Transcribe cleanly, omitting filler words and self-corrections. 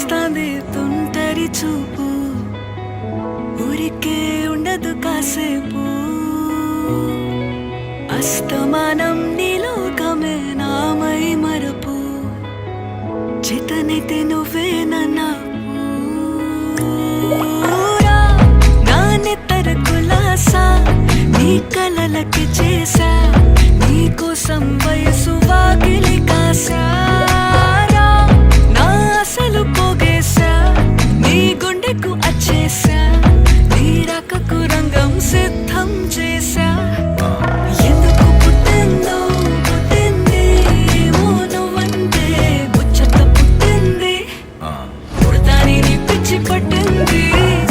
వస్తాంది తుంటరి చూపు, ఊరికే ఉండదు కాసేపు. అస్తమానం నీలోకమే నామై మరపు, చేతనైతే నువ్వే నన్నాపు. నా నెత్తర కులాసా నీ కలలకి చేసా, నీ కోసం వయసు వాకిలి కాసా. నా అసలు పోగేసా, నీ గుండెకు అచ్చేసా, నీ రాకకు రంగం సిద్ధ.